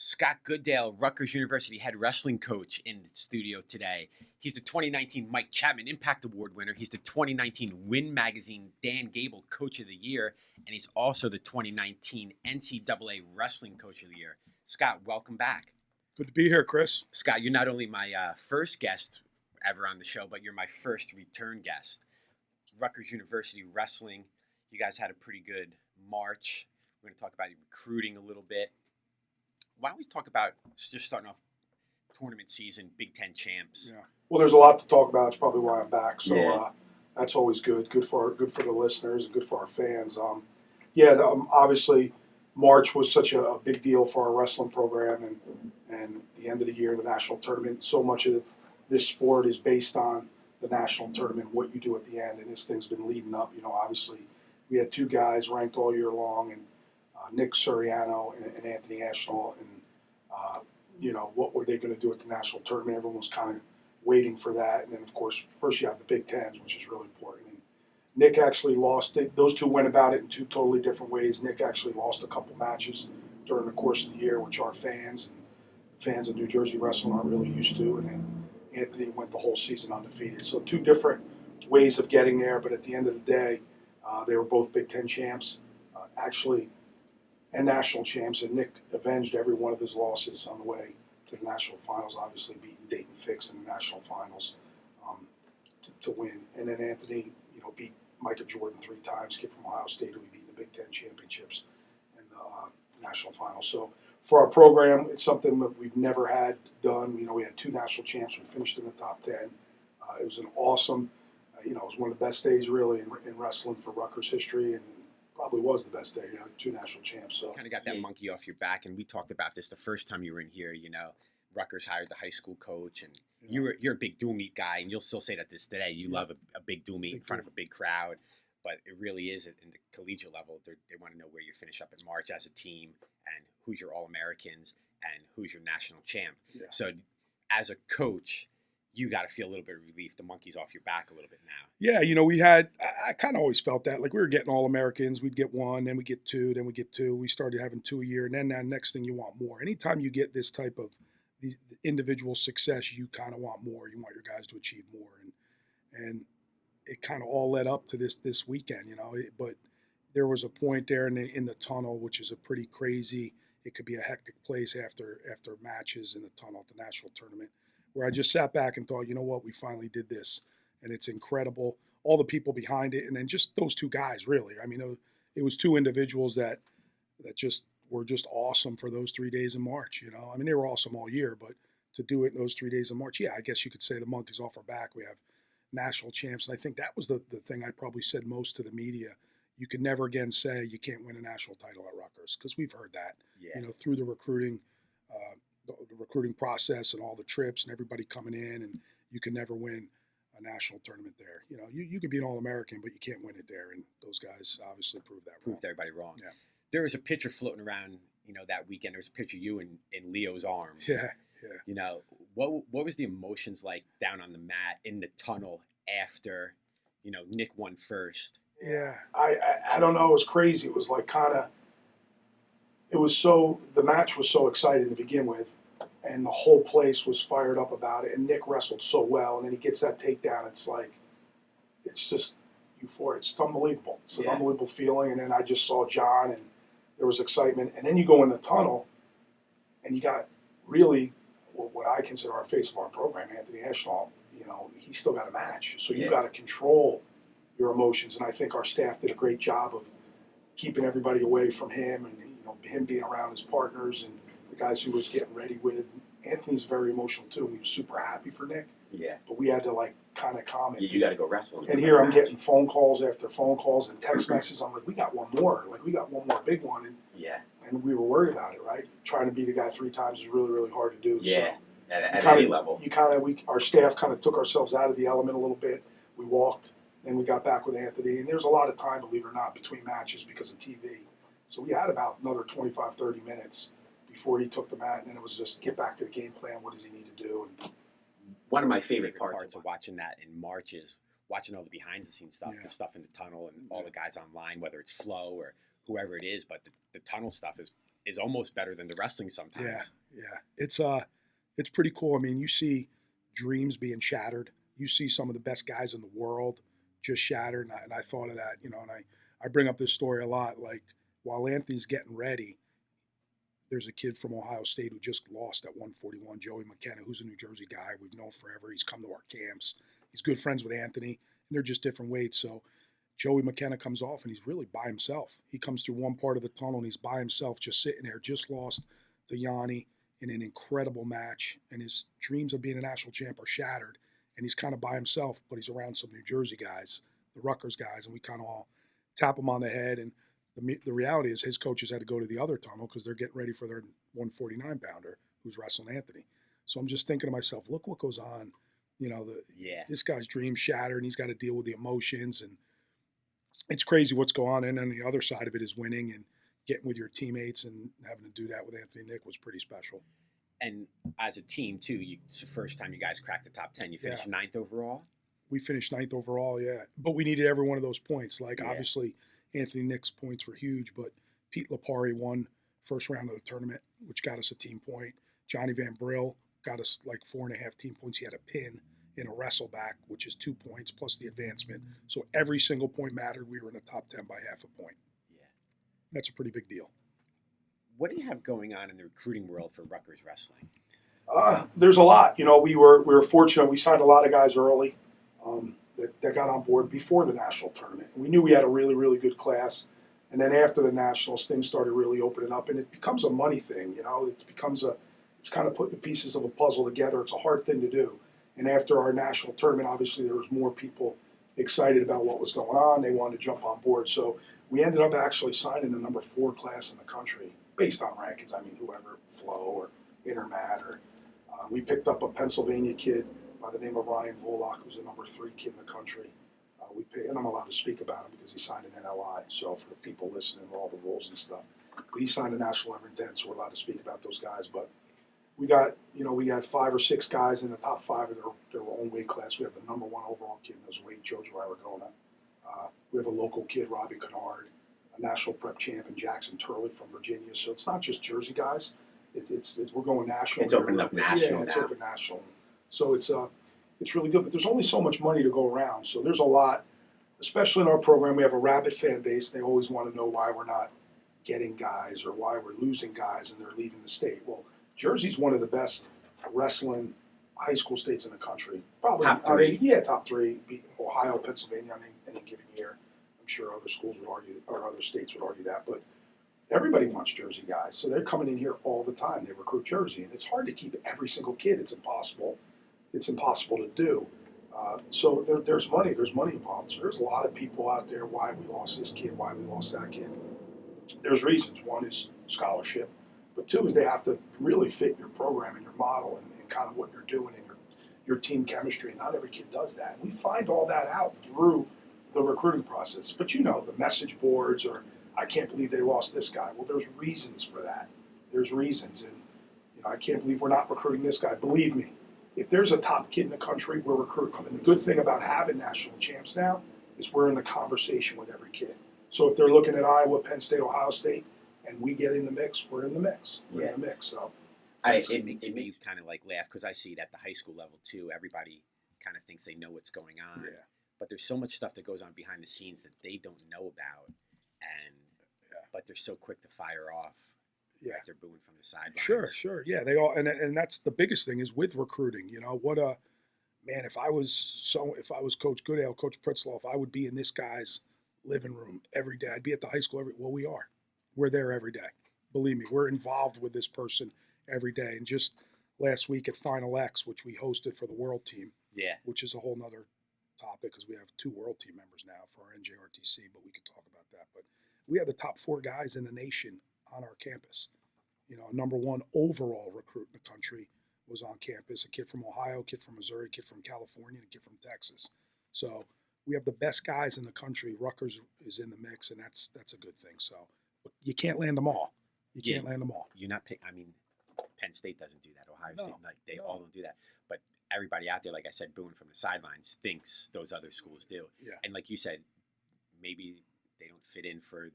Scott Goodale, Rutgers University head wrestling coach, in the studio today. He's the 2019 Mike Chapman Impact Award winner. He's the 2019 Win Magazine Dan Gable Coach of the Year, and he's also the 2019 NCAA Wrestling Coach of the Year. Scott, welcome back. Good to be here, Chris. Scott, you're not only my first guest ever on the show, but you're my first return guest. Rutgers University Wrestling, you guys had a pretty good March. We're going to talk about your recruiting a little bit. Why don't we talk about just starting off tournament season, Big Ten champs? Yeah. Well, there's a lot to talk about. It's probably why I'm back. So that's always good. Good for the listeners and good for our fans. Obviously, March was such a big deal for our wrestling program, and the end of the year, the national tournament. So much of this sport is based on the national tournament, what you do at the end, and this thing's been leading up. Obviously, we had two guys ranked all year long, and Nick Suriano and Anthony Ashnault, and what were they going to do at the national tournament? Everyone was kind of waiting for that, and then of course, first you have the Big Tens, which is really important. And Nick actually lost it. Those two went about it in two totally different ways. Nick actually lost a couple matches during the course of the year, which our fans of New Jersey wrestling aren't really used to, and then Anthony went the whole season undefeated. So two different ways of getting there, but at the end of the day, they were both Big Ten champs. And national champs, and Nick avenged every one of his losses on the way to the national finals, obviously beating Dayton Fix in the national finals to win. And then Anthony, beat Micah Jordan 3 times, kid from Ohio State, who he beat in the Big Ten championships and the national finals. So for our program, it's something that we've never had done. We had 2 national champs. We finished in the top 10. It was an awesome, it was one of the best days really in wrestling for Rutgers history, and probably was the best day, 2 national champs. So kind of got that monkey off your back, and we talked about this the first time you were in here. Rutgers hired the high school coach, and you're a big dual meet guy, and you'll still say that this today. You love a big dual meet in front of a big crowd, but it really is in the collegiate level. They want to know where you finish up in March as a team, and who's your All-Americans, and who's your national champ. Yeah. So as a coach, you got to feel a little bit of relief. The monkey's off your back a little bit now. Yeah, I kind of always felt that. Like we were getting All-Americans. We'd get 1, then we get 2, then we get 2. We started having 2 a year. And then that next thing you want more. Anytime you get this type of the individual success, you kind of want more. You want your guys to achieve more. And it kind of all led up to this weekend, But there was a point there in the tunnel, which is a pretty crazy, it could be a hectic place after matches in the tunnel at the national tournament, where I just sat back and thought, you know what, we finally did this. And it's incredible. All the people behind it, and then just those 2 guys, really. I mean, it was 2 individuals that just were just awesome for those 3 days in March, I mean, they were awesome all year, but to do it in those 3 days in March, I guess you could say the monkey's off our back. We have national champs, and I think that was the thing I probably said most to the media. You could never again say you can't win a national title at Rutgers, because we've heard that, through the recruiting process and all the trips and everybody coming in, and you can never win a national tournament there. You could be an All-American, but you can't win it there, and those guys obviously proved that wrong. Proved everybody wrong. Yeah. There was a picture floating around, that weekend. There was a picture of you in Leo's arms. Yeah. What was the emotions like down on the mat in the tunnel after, Nick won first? Yeah, I don't know. It was crazy. It was like the match was so exciting to begin with, and the whole place was fired up about it. And Nick wrestled so well, and then he gets that takedown. It's just euphoric. It's unbelievable. It's an unbelievable feeling. And then I just saw John, and there was excitement. And then you go in the tunnel, and you got really what I consider our face of our program, Anthony Ashnault. He's still got a match, so you got to control your emotions. And I think our staff did a great job of keeping everybody away from him, and him being around his partners and the guys he was getting ready with. Anthony's very emotional too. He was super happy for Nick. Yeah. But we had to kind of calm it. You got to go wrestle. And here I'm getting phone calls after phone calls and text messages. I'm like, we got one more. We got one more big one. And we were worried about it, right? Trying to beat a guy 3 times is really, really hard to do. Yeah. So at any level. Our staff kind of took ourselves out of the element a little bit. We walked, then we got back with Anthony. And there's a lot of time, believe it or not, between matches because of TV. So we had about another 25, 30 minutes before he took the mat, and then it was just get back to the game plan. What does he need to do? And one of my favorite parts of watching that in March is watching all the behind-the-scenes stuff, the stuff in the tunnel, and all the guys online, whether it's Flo or whoever it is. But the tunnel stuff is is almost better than the wrestling sometimes. Yeah. It's pretty cool. I mean, you see dreams being shattered. You see some of the best guys in the world just shattered. And I thought of that, and I bring up this story a lot. Like, while Anthony's getting ready, there's a kid from Ohio State who just lost at 141, Joey McKenna, who's a New Jersey guy we've known forever. He's come to our camps. He's good friends with Anthony, and they're just different weights. So Joey McKenna comes off, and he's really by himself. He comes through one part of the tunnel, and he's by himself, just sitting there, just lost to Yanni in an incredible match, and his dreams of being a national champ are shattered, and he's kind of by himself, but he's around some New Jersey guys, the Rutgers guys, and we kind of all tap him on the head. And the reality is his coaches had to go to the other tunnel because they're getting ready for their 149-pounder who's wrestling Anthony. So I'm just thinking to myself, look what goes on. This guy's dreams shattered, and he's got to deal with the emotions, and it's crazy what's going on. And then the other side of it is winning and getting with your teammates, and having to do that with Anthony Nick was pretty special. And as a team, too, it's the first time you guys cracked the top 10. You finished 9th overall? We finished 9th overall, yeah. But we needed every one of those points. Obviously, Anthony Nick's points were huge, but Pete Lipari won first round of the tournament, which got us a team point. Johnny Van Brill got us 4.5 team points. He had a pin in a wrestle back, which is 2 points, plus the advancement. So every single point mattered. We were in the top 10 by half a point. Yeah. That's a pretty big deal. What do you have going on in the recruiting world for Rutgers wrestling? There's a lot. We were fortunate. We signed a lot of guys early that got on board before the national tournament. And we knew we had a really, really good class. And then after the nationals, things started really opening up, and it becomes a money thing. It's kind of putting the pieces of a puzzle together. It's a hard thing to do. And after our national tournament, obviously there was more people excited about what was going on. They wanted to jump on board. So we ended up actually signing the number 4 class in the country based on rankings. I mean, whoever, Flo or Intermat, or we picked up a Pennsylvania kid by the name of Ryan Volok, who's the number 3 kid in the country. And I'm allowed to speak about him because he signed an NLI. So for the people listening, all the rules and stuff, but he signed a national every 10, so we're allowed to speak about those guys. But we got 5 or 6 guys in the top 5 of their own weight class. We have the number 1 overall kid in his weight, Jojo Aragona. We have a local kid, Robbie Kennard, a national prep champ, and Jackson Turley from Virginia. So it's not just Jersey guys. We're going national. It's opened up national. Yeah, it's open national. So it's really good. But there's only so much money to go around. So there's a lot, especially in our program. We have a rabid fan base. They always want to know why we're not getting guys or why we're losing guys and they're leaving the state. Well, Jersey's one of the best wrestling high school states in the country. Probably top 3. Top 3. Ohio, Pennsylvania, any given year. I'm sure other schools would argue, or other states would argue that, but everybody wants Jersey guys, so they're coming in here all the time. They recruit Jersey, and it's hard to keep every single kid. It's impossible. It's impossible to do. So there's money. There's money involved. So there's a lot of people out there. Why we lost this kid? Why we lost that kid? There's reasons. One is scholarship, but 2 is they have to really fit your program and your model and kind of what you're doing and your team chemistry. And not every kid does that. And we find all that out through the recruiting process. But the message boards, or I can't believe they lost this guy. Well, there's reasons for that. There's reasons. And I can't believe we're not recruiting this guy. Believe me, if there's a top kid in the country, we're recruiting him. And the good thing about having national champs now is we're in the conversation with every kid. So if they're looking at Iowa, Penn State, Ohio State, and we get in the mix, we're in the mix. We're in the mix. So it makes me kind of laugh because I see it at the high school level too. Everybody kind of thinks they know what's going on. Yeah. But there's so much stuff that goes on behind the scenes that they don't know about, but they're so quick to fire off. Yeah, they're booing from the sidelines. Sure. Yeah, they all, and that's the biggest thing is with recruiting. If I was Coach Goodale, Coach Pritzloff, I would be in this guy's living room every day. I'd be at the high school we are. We're there every day. Believe me, we're involved with this person every day. And just last week at Final X, which we hosted for the world team, which is a whole nother topic because we have 2 world team members now for our NJ RTC, but we could talk about that. But we had the top 4 guys in the nation on our campus. Number 1 overall recruit in the country was on campus. A kid from Ohio, a kid from Missouri, a kid from California, and a kid from Texas. So we have the best guys in the country. Rutgers is in the mix, and that's a good thing. So you can't land them all. Can't land them all. You're not Penn State doesn't do that. Ohio State, they all don't do that. But everybody out there, like I said, booing from the sidelines, thinks those other schools do. Yeah. And like you said, maybe they don't fit in for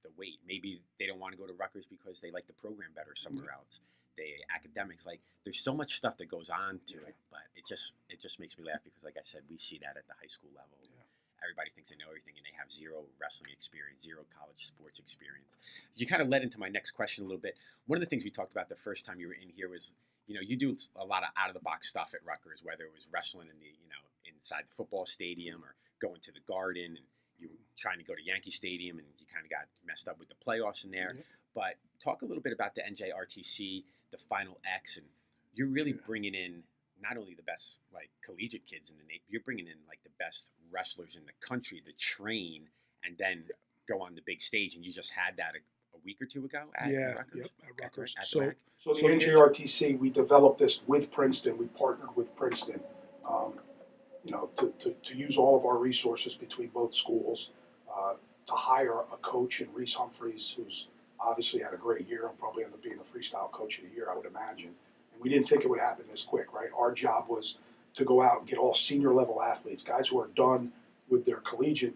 the weight. Maybe they don't want to go to Rutgers because they like the program better somewhere else. Academics, like there's so much stuff that goes on to it, but it just makes me laugh because, like I said, we see that at the high school level. Everybody thinks they know everything, and they have zero wrestling experience, zero college sports experience. You kind of led into my next question a little bit. One of the things we talked about the first time you were in here was, you do a lot of out of the box stuff at Rutgers, whether it was wrestling in the, inside the football stadium or going to the Garden, and you were trying to go to Yankee Stadium, and you kind of got messed up with the playoffs in there. But talk a little bit about the NJ RTC, the Final X, and you're really bringing in not only the best like collegiate kids in the nation, you're bringing in like the best wrestlers in the country to train and then go on the big stage. And you just had that a week or two ago at Rutgers. At Rutgers. At so the NJ RTC, we developed this with Princeton. We partnered with Princeton, to use all of our resources between both schools to hire a coach in Reese Humphreys, who's obviously had a great year and probably end up being the freestyle coach of the year, I would imagine. We didn't think it would happen this quick, right? Our job was to go out and get all senior level athletes, guys who are done with their collegiate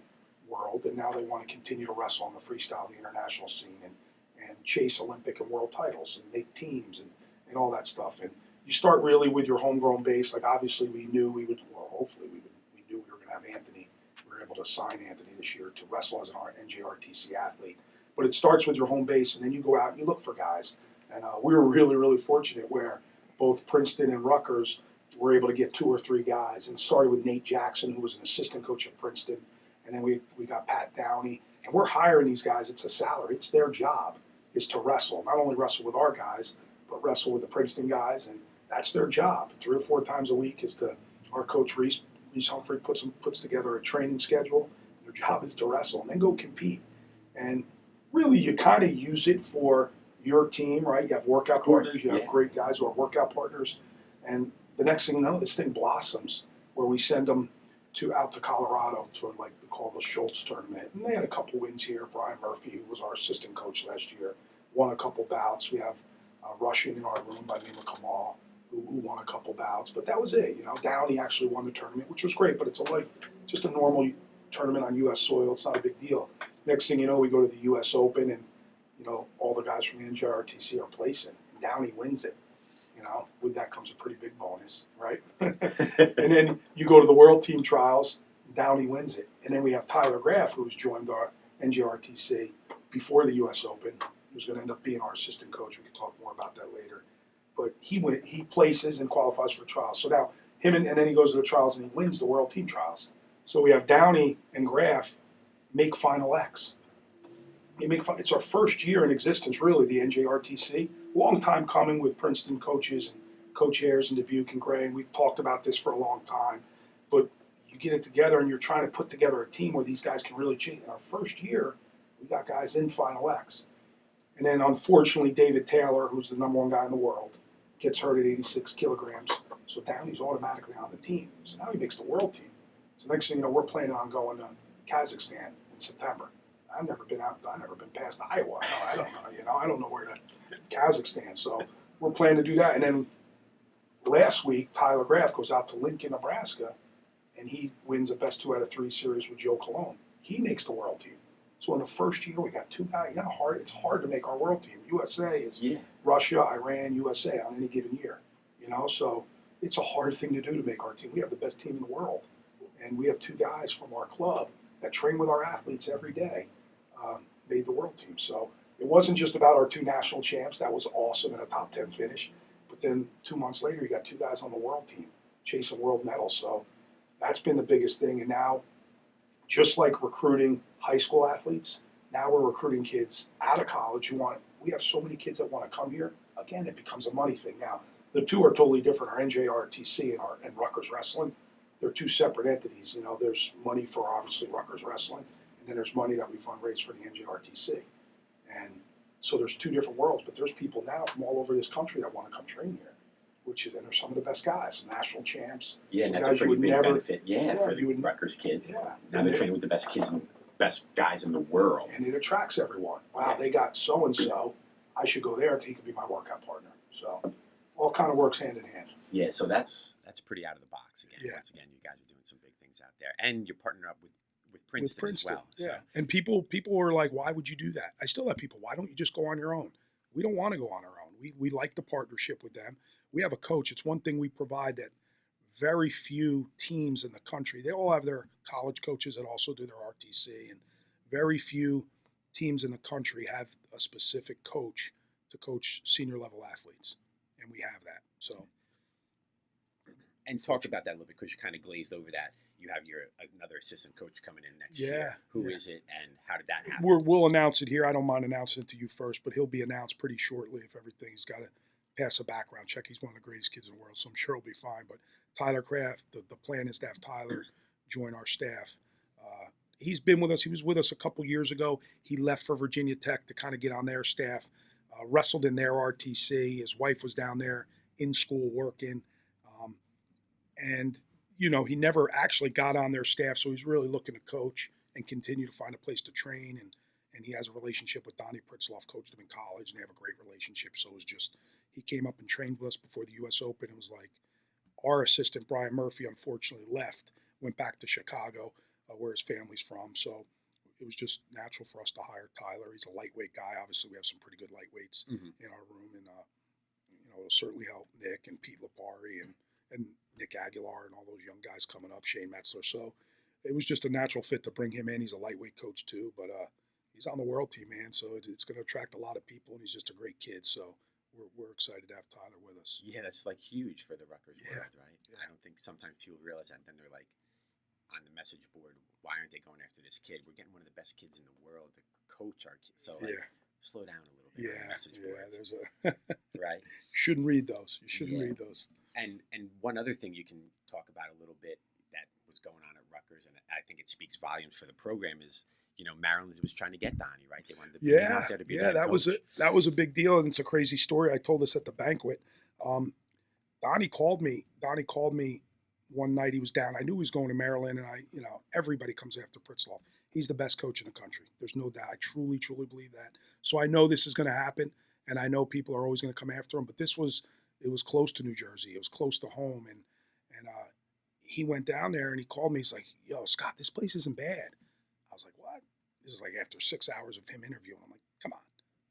world, and now they want to continue to wrestle on the freestyle, the international scene, and chase Olympic and world titles and make teams and all that stuff. And you start really with your homegrown base. Like obviously we knew we would, well, hopefully we knew we were going to have Anthony. We were able to sign Anthony this year to wrestle as an NJ RTC athlete. But it starts with your home base, and then you go out and you look for guys. And we were really, really fortunate where both Princeton and Rutgers were able to get 2 or 3 guys. And it started with Nate Jackson, who was an assistant coach at Princeton. And then we got Pat Downey. And we're hiring these guys. It's a salary. It's their job is to wrestle. Not only wrestle with our guys, but wrestle with the Princeton guys. And that's their job. 3 or 4 times a week is our coach Reese Humphrey puts together a training schedule. Their job is to wrestle and then go compete. And really you kind of use it for your team, right? You have workout partners. You have great guys who are workout partners. And the next thing you know, this thing blossoms where we send them out to Colorado for like called the Schultz tournament. And they had a couple wins here. Brian Murphy, who was our assistant coach last year, won a couple bouts. We have a Russian in our room by the name of Kamal, who won a couple bouts. But that was it. Downey actually won the tournament, which was great, but it's just a normal tournament on U.S. soil. It's not a big deal. Next thing you know, we go to the U.S. Open, and all the guys from the NJ RTC are placing. And Downey wins it. With that comes a pretty big bonus, right? And then you go to the World Team Trials, Downey wins it. And then we have Tyler Graff, who's joined our NJ RTC before the U.S. Open, who's going to end up being our assistant coach. We can talk more about that later. But he places and qualifies for trials. So now and then he goes to the trials and he wins the World Team Trials. So we have Downey and Graff make Final X. It's our first year in existence, really, the NJ RTC. Long time coming with Princeton coaches and Coach Ayers and Dubuque and Gray, and we've talked about this for a long time. But you get it together and you're trying to put together a team where these guys can really change. In our first year, we got guys in Final X. And then, unfortunately, David Taylor, who's the number 1 guy in the world, gets hurt at 86 kilograms. So Downey's automatically on the team. So now he makes the world team. So next thing you know, we're planning on going to Kazakhstan in September. I've never been past Iowa. I don't know. I don't know where to Kazakhstan. So we're planning to do that. And then last week, Tyler Graff goes out to Lincoln, Nebraska, and he wins a best 2 out of 3 series with Joe Colon. He makes the world team. So in the first year, we got 2 guys. It's hard to make our world team. USA is Russia, Iran, USA on any given year. So it's a hard thing to do to make our team. We have the best team in the world, and we have 2 guys from our club that train with our athletes every day. Made the world team. So it wasn't just about our 2 national champs. That was awesome and a top 10 finish. But then 2 months later, you got 2 guys on the world team chasing world medals. So that's been the biggest thing. And now, just like recruiting high school athletes, now we're recruiting kids out of college we have so many kids that want to come here. Again, it becomes a money thing. Now, the 2 are totally different. Our NJ RTC and Rutgers Wrestling, they're 2 separate entities. There's money for obviously Rutgers Wrestling, and then there's money that we fundraise for the NJ RTC. And so there's 2 different worlds, but there's people now from all over this country that want to come train here, and they're some of the best guys, national champs. Yeah, and that's a pretty big benefit. For the Rutgers kids. Yeah. Now they're training with the best kids and best guys in the world. And it attracts everyone. Wow, they got so-and-so. I should go there. He could be my workout partner. So all kind of works hand in hand. Yeah, so that's pretty out of the box again. Yeah. Once again, you guys are doing some big things out there. And you're partnering up with with Princeton as well. Yeah. So. And people were like, why would you do that? I still have people, why don't you just go on your own? We don't want to go on our own. We like the partnership with them. We have a coach. It's one thing we provide that very few teams in the country, they all have their college coaches that also do their RTC, and very few teams in the country have a specific coach to coach senior level athletes. And we have that. So. And talk about that a little bit, because you kind of glazed over that. You have another assistant coach coming in next year. Who is it, and how did that happen? We'll announce it here. I don't mind announcing it to you first, but he'll be announced pretty shortly if everything. He's got to pass a background check. He's one of the greatest kids in the world, so I'm sure he'll be fine. But Tyler Kraft, the plan is to have Tyler join our staff. He's been with us. He was with us a couple years ago. He left for Virginia Tech to kind of get on their staff, wrestled in their RTC. His wife was down there in school working. And, you know, he never actually got on their staff, so he's really looking to coach and continue to find a place to train. And he has a relationship with Donnie Pritzloff, coached him in college, and they have a great relationship. So it was just, he came up and trained with us before the U.S. Open. It was like our assistant, Brian Murphy, unfortunately left, went back to Chicago, where his family's from. So it was just natural for us to hire Tyler. He's a lightweight guy. Obviously, we have some pretty good lightweights in our room. And, you know, it'll certainly help Nick and Pete Lipari and Nick Aguilar and all those young guys coming up, Shane Metzler. So it was just a natural fit to bring him in. He's a lightweight coach too, but he's on the world team, man. So it's going to attract a lot of people, and he's just a great kid. So we're excited to have Tyler with us. Yeah, that's like huge for the Rutgers world, right? Yeah. I don't think sometimes people realize that. Then they're like on the message board, why aren't they going after this kid? We're getting one of the best kids in the world to coach our kids. So like, slow down a little bit on the message boards. There's a right. Shouldn't read those. You shouldn't read those. And one other thing you can talk about a little bit that was going on at Rutgers, and I think it speaks volumes for the program, is, you know, Maryland was trying to get Donnie, right? They wanted to bring him out there to be that was a big deal, and it's a crazy story. I told this at the banquet. Donnie called me one night. He was down. I knew he was going to Maryland, and everybody comes after Pritzloff. He's the best coach in the country. There's no doubt. I truly, truly believe that. So I know this is going to happen, and I know people are always going to come after him. But it was close to New Jersey. It was close to home, and he went down there and he called me. He's like, "Yo, Scott, this place isn't bad." I was like, "What?" It was like after 6 hours of him interviewing. I'm like, "Come on,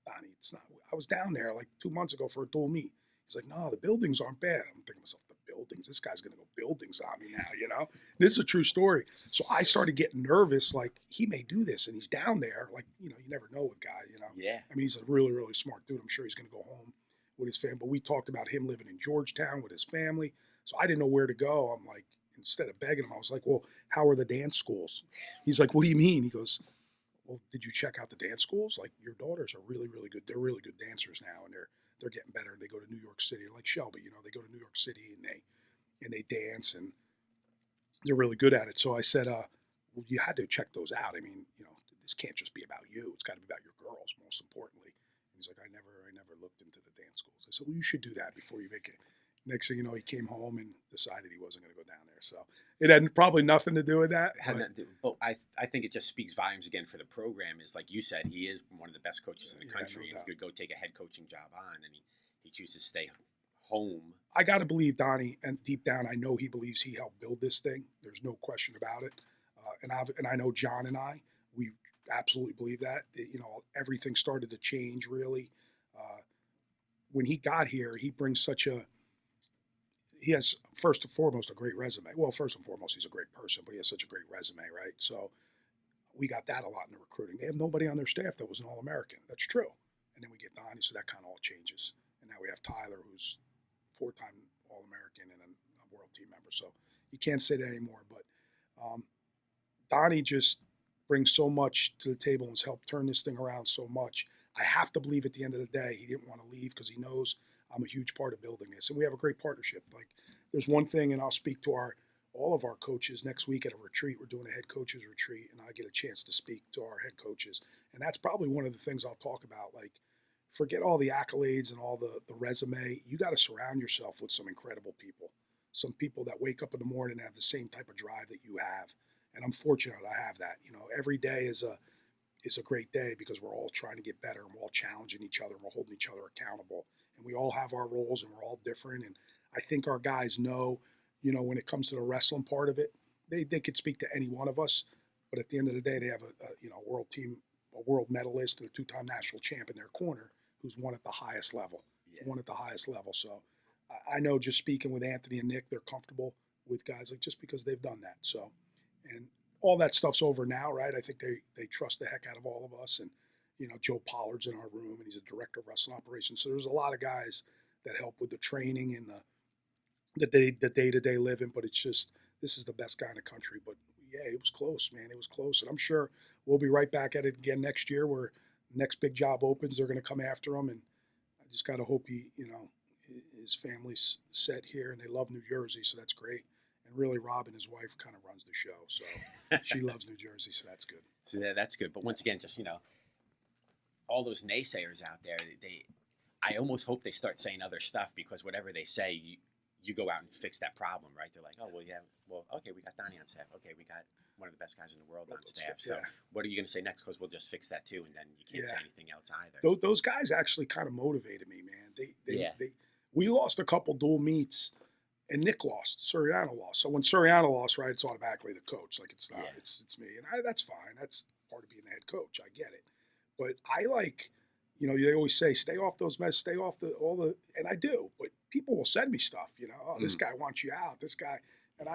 Donnie, it's not." I was down there like 2 months ago for a dual meet. He's like, "No, the buildings aren't bad." I'm thinking to myself, the buildings? This guy's gonna go buildings on me now, you know? This is a true story. So I started getting nervous, like he may do this, and he's down there, like, you know, you never know with guy, you know. Yeah. I mean, he's a really, really smart dude. I'm sure he's gonna go home with his family. But we talked about him living in Georgetown with his family. So I didn't know where to go. I'm like, instead of begging him, I was like, "Well, how are the dance schools?" He's like, "What do you mean?" He goes, "Well, did you check out the dance schools? Like, your daughters are really, really good. They're really good dancers now, and they're getting better. They go to New York City, like Shelby, you know, they go to New York City and they dance, and they're really good at it." So I said, "Well, you had to check those out. I mean, you know, this can't just be about you. It's got to be about your girls, most importantly." And he's like, I never looked into the dance schools." I said, "Well, you should do that before you make it." Next thing you know, he came home and decided he wasn't going to go down there. So it had probably nothing to do with that. But I think it just speaks volumes again for the program. Is like you said, he is one of the best coaches in the country. No, and he could go take a head coaching job on, and he chooses to stay home. I got to believe Donnie, and deep down, I know he believes he helped build this thing. There's no question about it. And I know John and I, we absolutely believe that. You know, everything started to change really. When he got here, he brings he has, first and foremost, a great resume. Well, first and foremost, he's a great person, but he has such a great resume, right? So we got that a lot in the recruiting. They have nobody on their staff that was an All-American. That's true. And then we get Donnie, so that kind of all changes. And now we have Tyler, who's 4-time All-American and a world team member. So you can't say that anymore. But Donnie just brings so much to the table and has helped turn this thing around so much. I have to believe at the end of the day, he didn't want to leave because he knows I'm a huge part of building this. And we have a great partnership. Like, there's one thing, and I'll speak to all of our coaches next week at a retreat. We're doing a head coaches retreat, and I get a chance to speak to our head coaches. And that's probably one of the things I'll talk about. Like, forget all the accolades and all the resume. You got to surround yourself with some incredible people, some people that wake up in the morning and have the same type of drive that you have. And I'm fortunate I have that. You know, every day is a great day because we're all trying to get better, and we're all challenging each other, and we're holding each other accountable. And we all have our roles, and we're all different. And I think our guys know, you know, when it comes to the wrestling part of it, they could speak to any one of us. But at the end of the day, they have a world team, a world medalist, a 2-time national champ in their corner who's won at the highest level. Yeah. Won at the highest level. So I know just speaking with Anthony and Nick, they're comfortable with guys like just because they've done that. So, and all that stuff's over now, right? I think they trust the heck out of all of us. And, Joe Pollard's in our room and he's a director of wrestling operations. So there's a lot of guys that help with the training and the day-to-day living, but it's just, this is the best guy in the country. But yeah, it was close, man. It was close. And I'm sure we'll be right back at it again next year where next big job opens, they're going to come after him. And I just got to hope his family's set here and they love New Jersey. So that's great. And really Rob and his wife kind of runs the show. So she loves New Jersey. So that's good. So that's good. But once again, just, all those naysayers out there, I almost hope they start saying other stuff because whatever they say, you go out and fix that problem, right? They're like, oh, okay, we got Donnie on staff. Okay, we got one of the best guys in the world on staff. So what are you going to say next? Because we'll just fix that too, and then you can't say anything else either. Those guys actually kind of motivated me, man. We lost a couple dual meets, and Nick lost. Soriano lost. So when Soriano lost, right, it's automatically the coach. Like it's not. Yeah. It's me, and that's fine. That's part of being the head coach. I get it. But I like, they always say, stay off those mess, stay off and I do. But people will send me stuff, this guy wants you out, this guy. And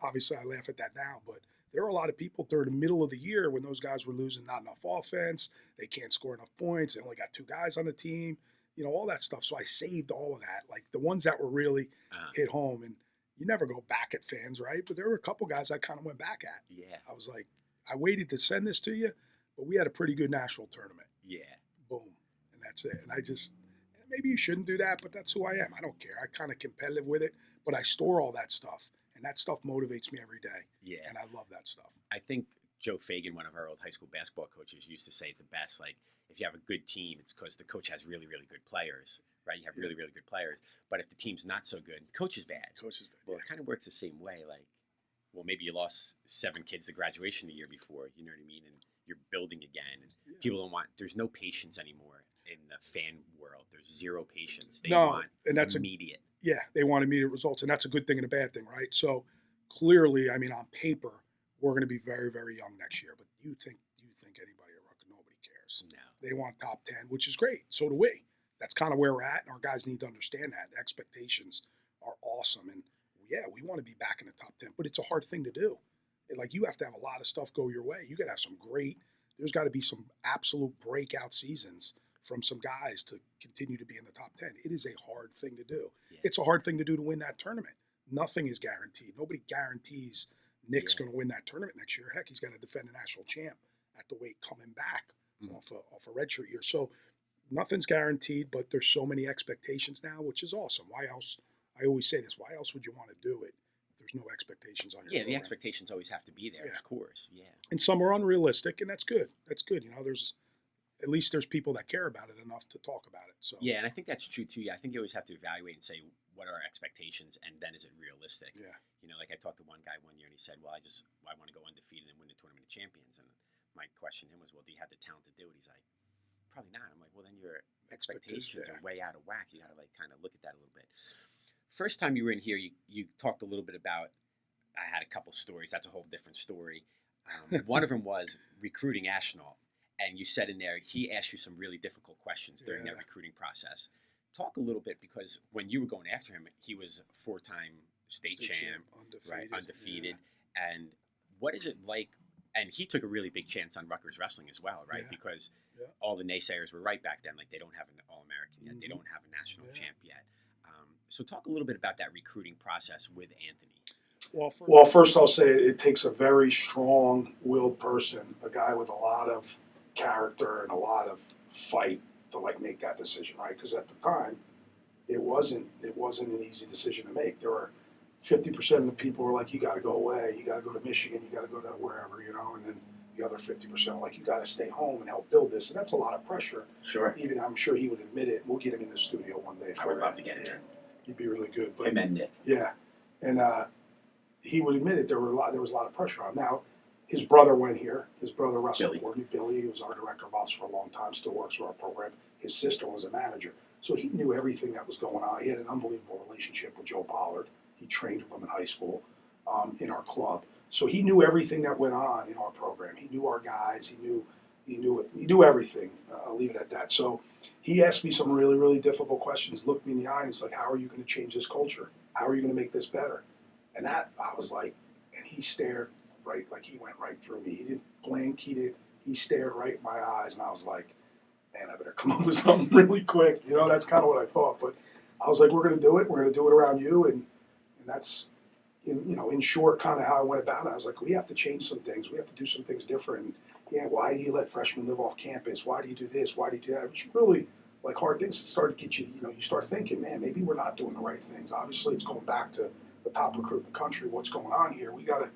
obviously I laugh at that now, but there are a lot of people during the middle of the year when those guys were losing not enough offense, they can't score enough points, they only got 2 guys on the team, all that stuff. So I saved all of that, like the ones that were really hit home. And you never go back at fans, right? But there were a couple guys I kind of went back at. Yeah. I was like, I waited to send this to you, but we had a pretty good national tournament. Yeah. Boom. And that's it. And maybe you shouldn't do that, but that's who I am. I don't care. I'm kind of competitive with it, but I store all that stuff. And that stuff motivates me every day. Yeah. And I love that stuff. I think Joe Fagan, one of our old high school basketball coaches, used to say it the best. Like, if you have a good team, it's because the coach has really, really good players, right? You have really, really good players. But if the team's not so good, the coach is bad. Well, it kind of works the same way. Like, well, maybe you lost 7 kids to graduation the year before, you know what I mean? And you're building again. And people don't there's no patience anymore in the fan world. There's zero patience. They want immediate. They want immediate results. And that's a good thing and a bad thing, right? So clearly, on paper, we're going to be very, very young next year. But you think anybody at Rutgers, nobody cares. No. They want top 10, which is great. So do we. That's kind of where we're at. And our guys need to understand that. The expectations are awesome. And we want to be back in the top 10. But it's a hard thing to do. Like, you have to have a lot of stuff go your way. You got to have there's got to be some absolute breakout seasons from some guys to continue to be in the top 10. It is a hard thing to do. Yeah. It's a hard thing to do to win that tournament. Nothing is guaranteed. Nobody guarantees Nick's going to win that tournament next year. Heck, he's got to defend a national champ at the weight coming back off a redshirt year. So nothing's guaranteed, but there's so many expectations now, which is awesome. Why else? I always say this. Why else would you want to do it? There's no expectations on your program. The expectations always have to be there, of course. Yeah. And some are unrealistic, and that's good. That's good. At least there's people that care about it enough to talk about it. So yeah, and I think that's true too. Yeah, I think you always have to evaluate and say, what are our expectations, and then is it realistic? Yeah. Like I talked to one guy one year, and he said, well, I want to go undefeated and win the Tournament of Champions. And my question to him was, well, do you have the talent to do it? He's like, probably not. I'm like, well, then your expectations are way out of whack. You got to kind of look at that a little bit. First time you were in here, you talked a little bit about, I had a couple stories. That's a whole different story. One of them was recruiting Ashnault. And you said in there, he asked you some really difficult questions during that recruiting process. Talk a little bit, because when you were going after him, he was a 4-time state champ, undefeated. Yeah. And what is it like? And he took a really big chance on Rutgers wrestling as well, right? Yeah. Because all the naysayers were right back then. Like, they don't have an All-American yet. They don't have a national champ yet. So talk a little bit about that recruiting process with Anthony. Well, first I'll say it takes a very strong-willed person, a guy with a lot of character and a lot of fight to make that decision, right? Because at the time, it wasn't an easy decision to make. There were 50% of the people were like, you got to go away, you got to go to Michigan, you got to go to wherever, and then the other 50% are like, you got to stay home and help build this, and that's a lot of pressure. Sure. Even I'm sure he would admit it. We'll get him in the studio one day. We're about to get him. He'd be really good. But, him and Nick. Yeah, and he would admit it. There was a lot of pressure on him. Now, his brother went here. His brother wrestled for me. Billy, he was our director of ops for a long time, still works for our program. His sister was a manager. So he knew everything that was going on. He had an unbelievable relationship with Joe Pollard. He trained with him in high school, in our club. So he knew everything that went on in our program. He knew our guys. He knew everything. I'll leave it at that. So he asked me some really, really difficult questions, looked me in the eye, and he's like, how are you going to change this culture? How are you going to make this better? And that, I was like, and he stared right, like he went right through me. He didn't blink. He stared right in my eyes, and I was like, man, I better come up with something really quick. You know, that's kind of what I thought. But I was like, we're going to do it. We're going to do it around you. And that's, in short, kind of how I went about it. I was like, we have to change some things. We have to do some things different. And, yeah, why do you let freshmen live off campus? Why do you do this? Why do you do that? Which really, like, hard things that start to get you, you start thinking, man, maybe we're not doing the right things. Obviously, it's going back to the top recruit in the country. What's going on here? We got to,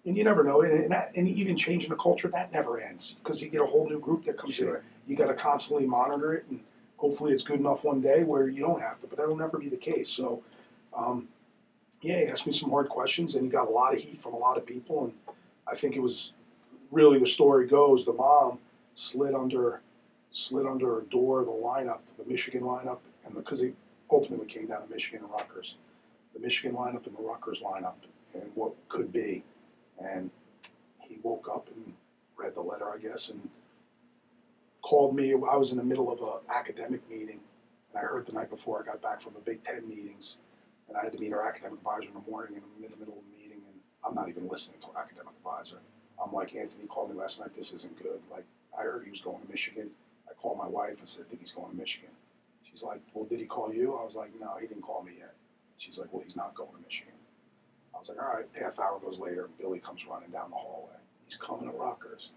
and you never know. And even changing the culture, that never ends because you get a whole new group that comes in. You got to constantly monitor it, and hopefully it's good enough one day where you don't have to, but that'll never be the case. So, yeah, he asked me some hard questions, and he got a lot of heat from a lot of people, and I think it was really, the story goes, the mom slid under a door of the lineup, the Michigan lineup, and because he ultimately came down to Michigan and Rutgers, the Michigan lineup and the Rutgers lineup, and what could be, and he woke up and read the letter, I guess, and called me. I was in the middle of an academic meeting, and I heard the night before I got back from the Big Ten meetings, and I had to meet our academic advisor in the morning, and I'm in the middle of the meeting, and I'm not even listening to our academic advisor. I'm like, Anthony called me last night, this isn't good. Like, I heard he was going to Michigan. I called my wife and said, I think he's going to Michigan. She's like, well, did he call you? I was like, no, he didn't call me yet. She's like, well, he's not going to Michigan. I was like, all right. Half hour goes later, and Billy comes running down the hallway. He's coming to Rutgers.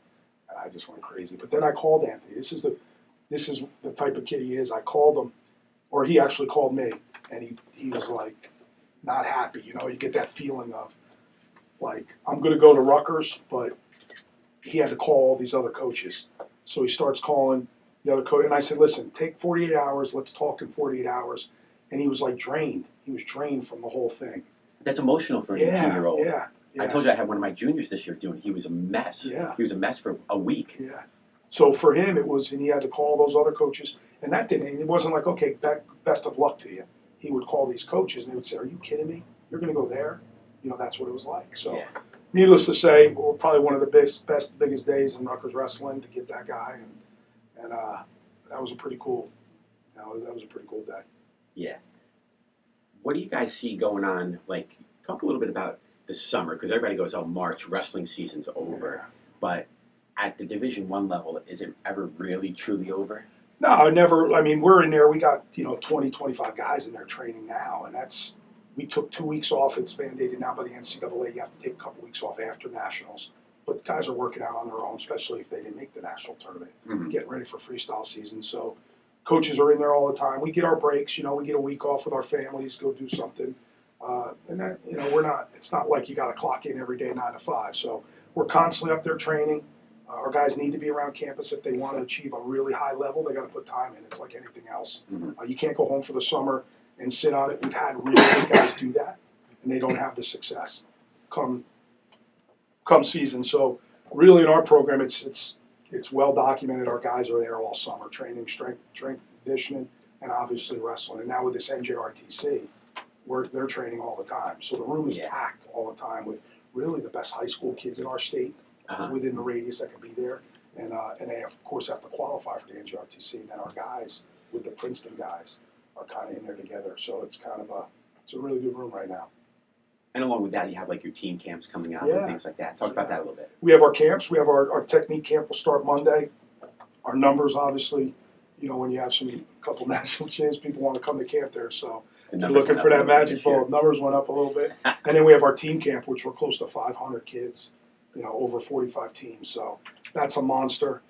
And I just went crazy. But then I called Anthony. This is the type of kid he is. I called him, or he actually called me, and he was like, not happy. You get that feeling of, like, I'm going to go to Rutgers, but he had to call all these other coaches. So he starts calling the other coach. And I said, listen, take 48 hours. Let's talk in 48 hours. And he was like drained. He was drained from the whole thing. That's emotional for a 18-year-old. Yeah. I told you I had one of my juniors this year doing. He was a mess. Yeah. He was a mess for a week. Yeah. So for him, it was, and he had to call those other coaches. And that didn't, it wasn't like, okay, best of luck to you. He would call these coaches, and they would say, are you kidding me? You're going to go there? That's what it was like. So, needless to say, probably one of the biggest days in Rutgers wrestling to get that guy, and that was a pretty cool. That was a pretty cool day. Yeah. What do you guys see going on? Like, talk a little bit about the summer, because everybody goes, "Oh, March wrestling season's over," but at the Division I level, is it ever really truly over? No, never. I mean, we're in there. We got 20, 25 guys in there training now, and we took 2 weeks off. It's mandated now by the NCAA. You have to take a couple weeks off after nationals. But guys are working out on their own, especially if they didn't make the national tournament, getting ready for freestyle season. So coaches are in there all the time. We get our breaks. We get a week off with our families, go do something. And that, we're not. It's not like you got to clock in every day 9 to 5. So we're constantly up there training. Our guys need to be around campus if they want to achieve a really high level. They got to put time in. It's like anything else. You can't go home for the summer and sit on it. We've had really good guys do that, and they don't have the success come season. So really, in our program, it's well documented. Our guys are there all summer training, strength conditioning, and obviously wrestling. And now with this NJ RTC, they're training all the time. So the room is packed all the time with really the best high school kids in our state within the radius that can be there. And they, of course, have to qualify for the NJ RTC. And then our guys, with the Princeton guys, are kind of in there together. So it's a really good room right now. And along with that, you have like your team camps coming out and things like that. Talk about that a little bit. We have our camps. We have our technique camp will start Monday. Our numbers, obviously, when you have a couple national champs, people want to come to camp there. So they're looking for that magic ball. Numbers went up a little bit. And then we have our team camp, which we're close to 500 kids, over 45 teams. So that's a monster.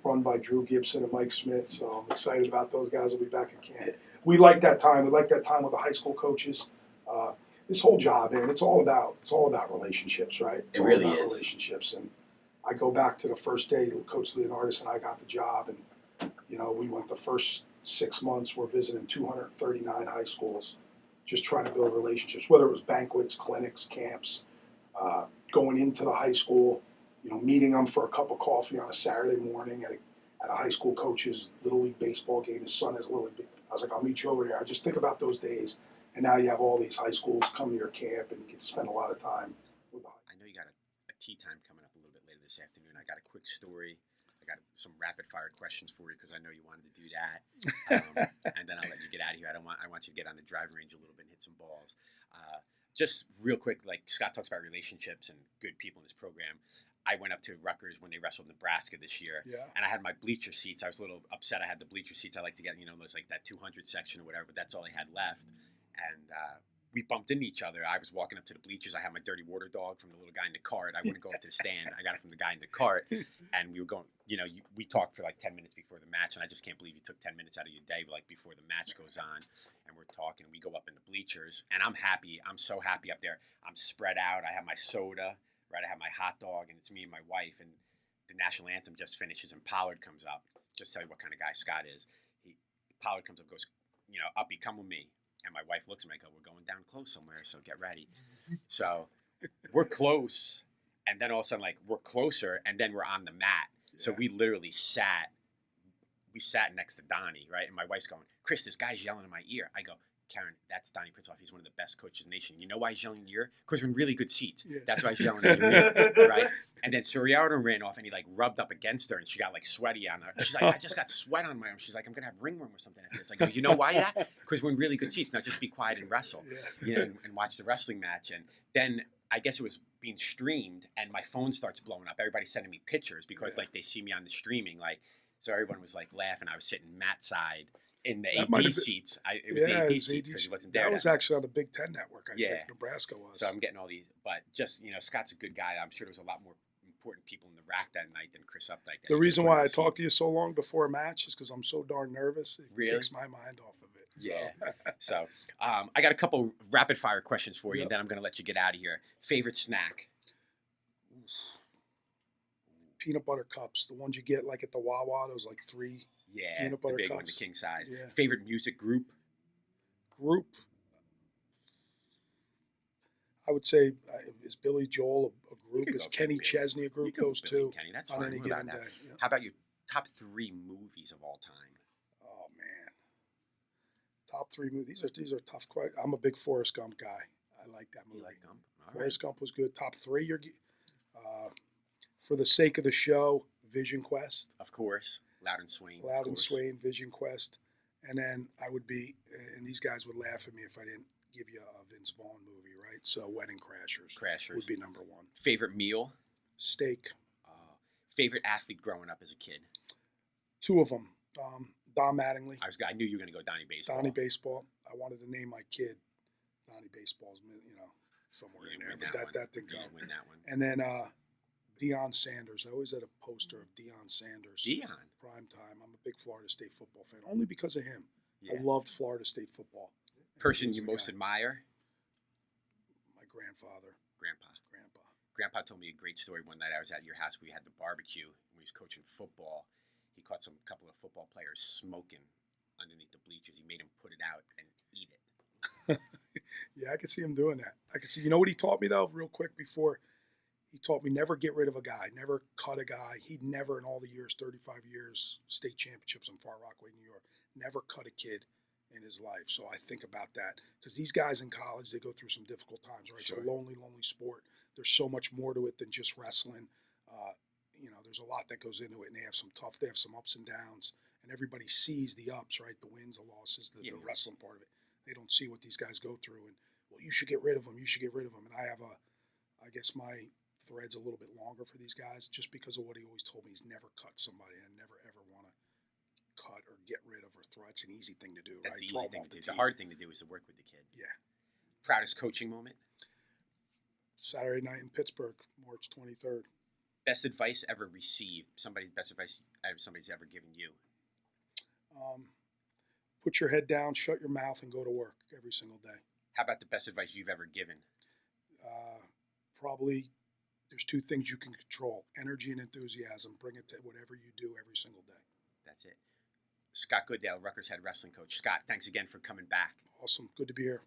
Run by Drew Gibson and Mike Smith, so I'm excited about those guys. Will be back at camp. We like that time. We like that time with the high school coaches. This whole job, man, it's all about relationships, right? It's all really about is. Relationships, and I go back to the first day Coach Leonardis and I got the job, and we went the first 6 months. We're visiting 239 high schools, just trying to build relationships. Whether it was banquets, clinics, camps, going into the high school. Meeting them for a cup of coffee on a Saturday morning at a high school coach's Little League baseball game. His son is Little League. I was like, I'll meet you over there. I just think about those days. And now you have all these high schools come to your camp and you get to spend a lot of time with them. tea time coming up a little bit later this afternoon. I got a quick story. I got some rapid fire questions for you because I know you wanted to do that. And then I'll let you get out of here. I want you to get on the driving range a little bit and hit some balls. Just real quick, like Scott talks about relationships and good people in this program. I went up to Rutgers when they wrestled Nebraska this year, and I had my bleacher seats. I was a little upset I had the bleacher seats. I like to get, those like that 200 section or whatever, but that's all I had left. And we bumped into each other. I was walking up to the bleachers. I had my dirty water dog from the little guy in the cart. I wouldn't go up to the stand. I got it from the guy in the cart. And we were going, we talked for like 10 minutes before the match. And I just can't believe you took 10 minutes out of your day, like before the match goes on. And we're talking. We go up in the bleachers. And I'm happy. I'm so happy up there. I'm spread out. I have my soda, right? I have my hot dog. And it's me and my wife. And the national anthem just finishes. And Pollard comes up. Just tell you what kind of guy Scott is. Pollard comes up, goes, Uppy, come with me. And my wife looks at me, I go, we're going down close somewhere, so get ready. So we're close, and then all of a sudden, like, we're closer, and then we're on the mat. So we literally sat next to Donnie, right? And my wife's going, Chris, this guy's yelling in my ear. I go, Karen, that's Donnie Pritzoff. He's one of the best coaches in the nation. You know why he's yelling in your ear? Because we're in really good seats. Yeah. That's why he's yelling in your ear, right? And then Soriano ran off, and he, like, rubbed up again her, and she got, like, sweaty on her. She's like, I just got sweat on my arm. She's like, I'm going to have ringworm or something after this. I go, you know why that? Because we're in really good seats. Now just be quiet and wrestle, and watch the wrestling match. And then I guess it was being streamed, and my phone starts blowing up. Everybody's sending me pictures because, like, they see me on the streaming. Like, so everyone was, like, laughing. I was sitting mat side. In the AD seats. It was the AD seats because he wasn't there. That was actually on the Big Ten network, I think. Nebraska was. So I'm getting all these. But just, Scott's a good guy. I'm sure there was a lot more important people in the rack that night than Chris Opdyke. The reason why I talk to you so long before a match is because I'm so darn nervous. It takes my mind off of it. So. Yeah. So I got a couple rapid fire questions for you, and then I'm going to let you get out of here. Favorite snack? Peanut butter cups. The ones you get like at the Wawa. Those like 3 peanut butter the big cups. one, the king size. Yeah. Favorite music group? I would say, is Billy Joel a group? Is Kenny Chesney a group? Those two. Kenny, that's on fine. any given day. Yeah. How about your top 3 movies of all time? Oh man, top 3 movies. These are tough. I'm a big Forrest Gump guy. I like that movie. You like Gump? Forrest Gump was good. Top 3. For the sake of the show, Vision Quest. Of course. Loud and Swain. Vision Quest. And then I would be, and these guys would laugh at me if I didn't give you a Vince Vaughn movie, right? So Wedding Crashers would be number 1. Favorite meal? Steak. Favorite athlete growing up as a kid? 2 of them. Don Mattingly. I knew you were going to go Donnie Baseball. Donnie Baseball. I wanted to name my kid Donnie Baseball's, somewhere in there. But that didn't go. Win that one. And then Deion Sanders. I always had a poster of Deion Sanders. Prime time. I'm a big Florida State football fan, only because of him. Yeah. I loved Florida State football. Person you most admire? My grandfather. Grandpa told me a great story one night. I was at your house. We had the barbecue when he was coaching football. He caught couple of football players smoking underneath the bleachers. He made them put it out and eat it. Yeah, I could see him doing that. I could see. You know what he taught me though, real quick before. He taught me never get rid of a guy, never cut a guy. He'd never, in all the years, 35 years, state championships in Far Rockaway, New York, never cut a kid in his life. So I think about that because these guys in college, they go through some difficult times, right? Sure. It's a lonely sport. There's so much more to it than just wrestling. There's a lot that goes into it, and they have some ups and downs, and everybody sees the ups, right? The wins, the losses, the wrestling part of it. They don't see what these guys go through, and you should get rid of them. And I have I guess my thread's a little bit longer for these guys just because of what he always told me. He's never cut somebody and never ever want to cut or get rid of or throw. It's an easy thing to do. That's right? the easy thing to do. The hard thing to do is to work with the kid. Yeah. Proudest coaching moment? Saturday night in Pittsburgh, March 23rd. Best advice ever received? Best advice somebody's ever given you? Put your head down, shut your mouth, and go to work every single day. How about the best advice you've ever given? Probably there's 2 things you can control: energy and enthusiasm. Bring it to whatever you do every single day. That's it. Scott Goodale, Rutgers head wrestling coach. Scott, thanks again for coming back. Awesome. Good to be here.